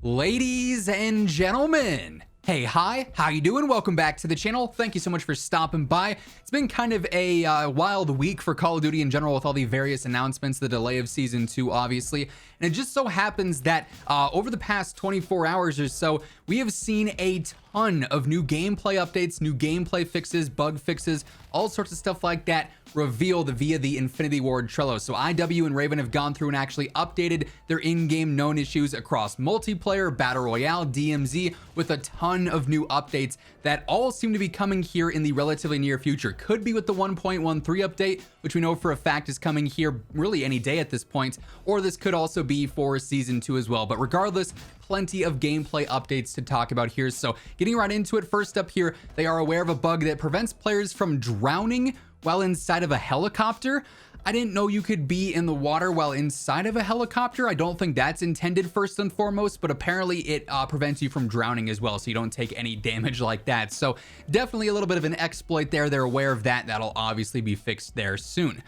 Ladies and gentlemen, hey, hi, how you doing? Welcome back to the channel. Thank you so much for stopping by. It's been kind of a wild week for Call of Duty in general with all the various announcements, the delay of Season 2, obviously. And it just so happens that over the past 24 hours or so, we have seen a ton of new gameplay updates, new gameplay fixes, bug fixes, all sorts of stuff like that revealed via the Infinity Ward Trello. So IW and Raven have gone through and actually updated their in-game known issues across multiplayer, battle royale, DMZ, with a ton of new updates that all seem to be coming here in the relatively near future. Could be with the 1.13 update, which we know for a fact is coming here really any day at this point, or this could also be for Season 2 as well. But regardless, plenty of gameplay updates to talk about here. So getting right into it, first up here, they are aware of a bug that prevents players from drowning while inside of a helicopter. I didn't know you could be in the water while inside of a helicopter. I don't think that's intended first and foremost, but apparently it prevents you from drowning as well, so you don't take any damage like that. So definitely a little bit of an exploit there. They're aware of that. That'll obviously be fixed there soon.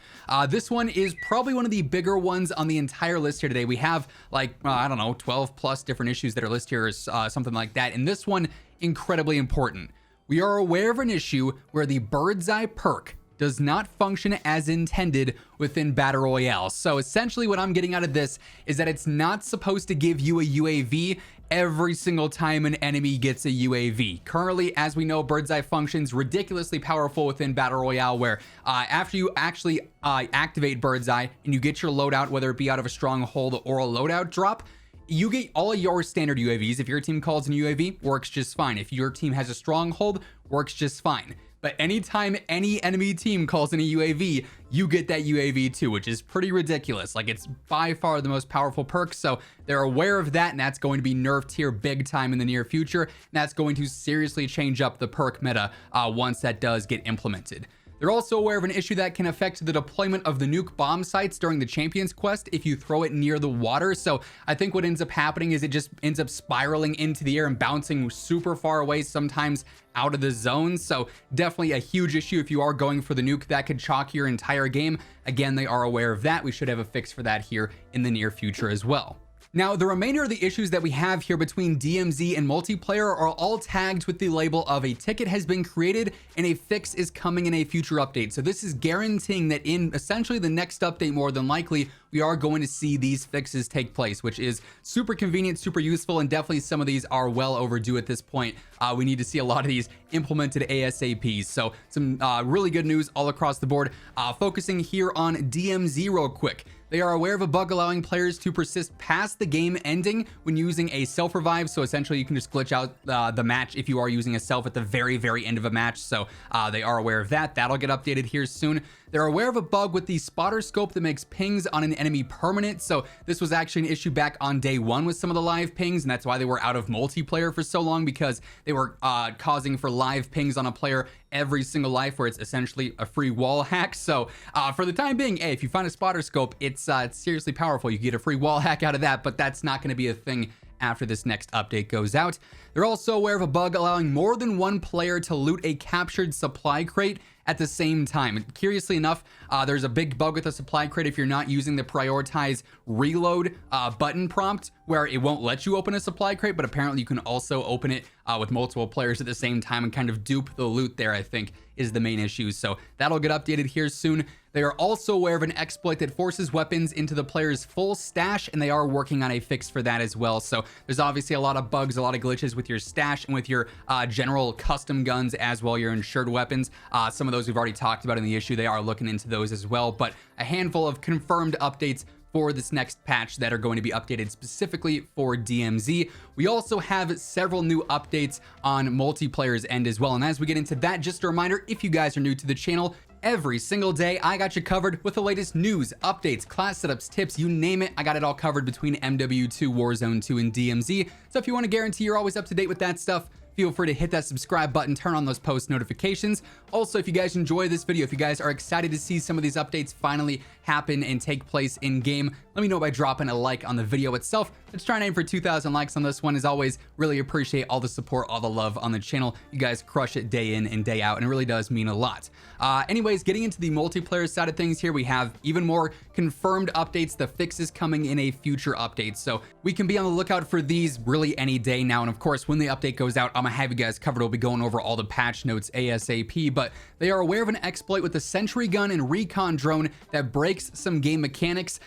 This one is probably one of the bigger ones on the entire list here today. We have like, I don't know, 12 plus different issues that are listed here, or something like that. And this one, incredibly important. We are aware of an issue where the Birdseye perk does not function as intended within Battle Royale. So essentially what I'm getting out of this is that it's not supposed to give you a UAV every single time an enemy gets a UAV. Currently, as we know, Birdseye functions ridiculously powerful within Battle Royale, where after you actually activate Birdseye and you get your loadout, whether it be out of a stronghold or a loadout drop, you get all of your standard UAVs. If your team calls an UAV, works just fine. If your team has a stronghold, works just fine. But anytime any enemy team calls in a UAV, you get that UAV too, which is pretty ridiculous. Like, it's by far the most powerful perk, so they're aware of that, and that's going to be nerfed here big time in the near future. And that's going to seriously change up the perk meta once that does get implemented. They're also aware of an issue that can affect the deployment of the nuke bomb sites during the Champions Quest if you throw it near the water. So I think what ends up happening is it just ends up spiraling into the air and bouncing super far away, sometimes out of the zone. So definitely a huge issue if you are going for the nuke. That could chalk your entire game. Again, they are aware of that. We should have a fix for that here in the near future as well. Now, the remainder of the issues that we have here between DMZ and multiplayer are all tagged with the label of a ticket has been created and a fix is coming in a future update. So this is guaranteeing that in essentially the next update, more than likely, we are going to see these fixes take place, which is super convenient, super useful, and definitely some of these are well overdue at this point. We need to see a lot of these implemented ASAP. So some really good news all across the board. Focusing here on DMZ real quick. They are aware of a bug allowing players to persist past the game ending when using a self-revive. So essentially you can just glitch out the match if you are using a self at the very, very end of a match. So they are aware of that. That'll get updated here soon. They're aware of a bug with the spotter scope that makes pings on an enemy permanent. So this was actually an issue back on day one with some of the live pings, and that's why they were out of multiplayer for so long, because they were causing for live pings on a player every single life, where it's essentially a free wall hack. So for the time being, hey, if you find a spotter scope, it's seriously powerful. You get a free wall hack out of that, but that's not going to be a thing after this next update goes out. They're also aware of a bug allowing more than one player to loot a captured supply crate at the same time. And curiously enough, there's a big bug with a supply crate if you're not using the prioritize reload button prompt, where it won't let you open a supply crate, but apparently you can also open it with multiple players at the same time and kind of dupe the loot there, I think, is the main issue. So that'll get updated here soon. They are also aware of an exploit that forces weapons into the player's full stash, and they are working on a fix for that as well. So there's obviously a lot of bugs, a lot of glitches with your stash and with your general custom guns as well, your insured weapons. Some of those we've already talked about in the issue. They are looking into those as well, but a handful of confirmed updates for this next patch that are going to be updated specifically for DMZ. We also have several new updates on multiplayer's end as well. And as we get into that, just a reminder, if you guys are new to the channel, every single day I got you covered with the latest news, updates, class setups, tips, you name it. I got it all covered between MW2, Warzone 2, and DMZ. So if you want to guarantee you're always up to date with that stuff, feel free to hit that subscribe button, turn on those post notifications. Also, if you guys enjoy this video, if you guys are excited to see some of these updates finally happen and take place in game, let me know by dropping a like on the video itself. Let's try and aim for 2,000 likes on this one. As always, really appreciate all the support, all the love on the channel. You guys crush it day in and day out, and it really does mean a lot. Anyways, getting into the multiplayer side of things here, we have even more confirmed updates, the fixes coming in a future update. So we can be on the lookout for these really any day now. And of course, when the update goes out, I'm gonna have you guys covered. We'll be going over all the patch notes ASAP, but they are aware of an exploit with the sentry gun and recon drone that breaks some game mechanics.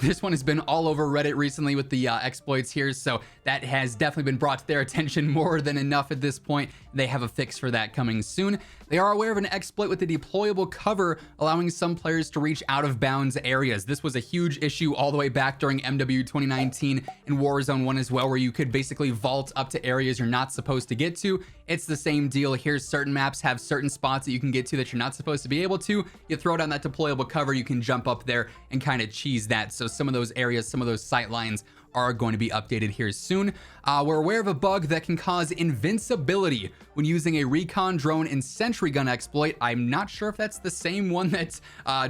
This one has been all over Reddit recently with the exploits here, so that has definitely been brought to their attention more than enough at this point. They have a fix for that coming soon. They are aware of an exploit with the deployable cover, allowing some players to reach out of bounds areas. This was a huge issue all the way back during MW 2019 in Warzone 1 as well, where you could basically vault up to areas you're not supposed to get to. It's the same deal here. Certain maps have certain spots that you can get to that you're not supposed to be able to. You throw down that deployable cover, you can jump up there and kind of cheese that. So some of those areas, some of those sight lines are going to be updated here soon. We're aware of a bug that can cause invincibility when using a recon drone and sentry gun exploit. I'm not sure if that's the same one that's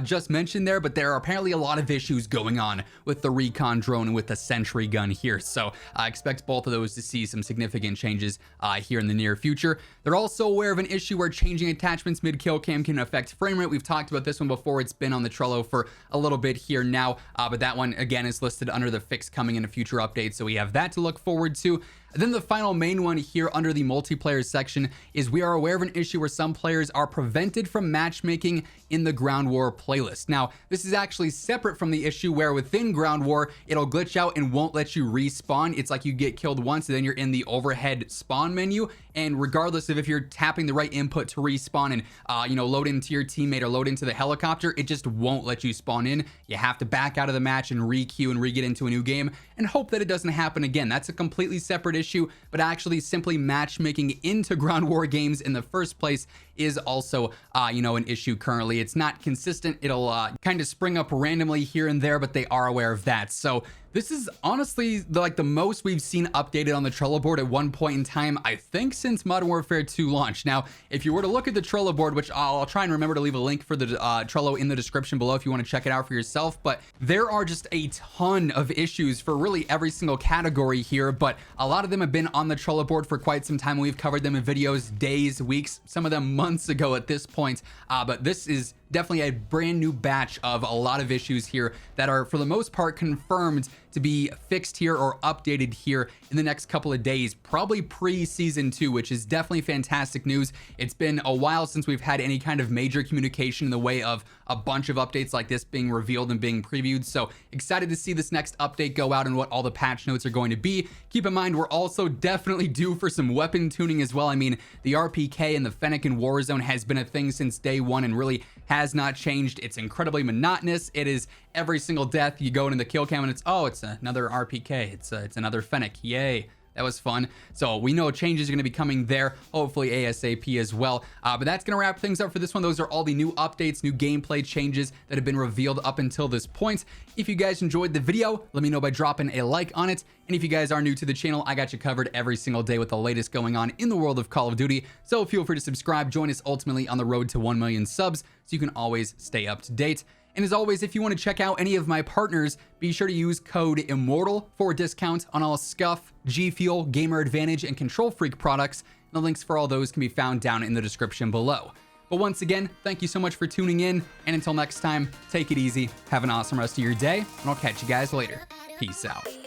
just mentioned there, but there are apparently a lot of issues going on with the recon drone and with the sentry gun here. So I expect both of those to see some significant changes here in the near future. They're also aware of an issue where changing attachments mid-kill cam can affect frame rate. We've talked about this one before. It's been on the Trello for a little bit here now, but that one again is listed under the fix coming in a future update. So we have that to look forward to. And then the final main one here under the multiplayer section is we are aware of an issue where some players are prevented from matchmaking in the Ground War playlist. Now, this is actually separate from the issue where within Ground War, it'll glitch out and won't let you respawn. It's like you get killed once and then you're in the overhead spawn menu. And regardless of if you're tapping the right input to respawn and, load into your teammate or load into the helicopter, it just won't let you spawn in. You have to back out of the match and re-queue and re-get into a new game and hope that it doesn't happen again. That's a completely separate issue, but actually simply matchmaking into Ground War games in the first place is also, an issue currently. It's not consistent. It'll kind of spring up randomly here and there, but they are aware of that. So this is honestly the most we've seen updated on the Trello board at one point in time, I think, since Modern Warfare 2 launched. Now, if you were to look at the Trello board, which I'll try and remember to leave a link for the Trello in the description below if you want to check it out for yourself, but there are just a ton of issues for really every single category here, but a lot of them have been on the Trello board for quite some time. We've covered them in videos, days, weeks, some of them months ago at this point, but this is definitely a brand new batch of a lot of issues here that are for the most part confirmed to be fixed here or updated here in the next couple of days, probably pre-season 2, which is definitely fantastic news. It's been a while since we've had any kind of major communication in the way of a bunch of updates like this being revealed and being previewed. So excited to see this next update go out and what all the patch notes are going to be. Keep in mind, we're also definitely due for some weapon tuning as well. I mean, the RPK and the Fennec in Warzone has been a thing since day one and really has not changed. It's incredibly monotonous. It is every single death you go into the kill cam and it's another RPK. It's another Fennec. Yay. That was fun. So we know changes are going to be coming there, hopefully ASAP as well. But that's going to wrap things up for this one. Those are all the new updates, new gameplay changes that have been revealed up until this point. If you guys enjoyed the video, let me know by dropping a like on it. And if you guys are new to the channel, I got you covered every single day with the latest going on in the world of Call of Duty. So feel free to subscribe. Join us ultimately on the road to 1 million subs so you can always stay up to date. And as always, if you want to check out any of my partners, be sure to use code IMMORTAL for a discount on all Scuff, G Fuel, Gamer Advantage, and Control Freak products. And the links for all those can be found down in the description below. But once again, thank you so much for tuning in. And until next time, take it easy, have an awesome rest of your day, and I'll catch you guys later. Peace out.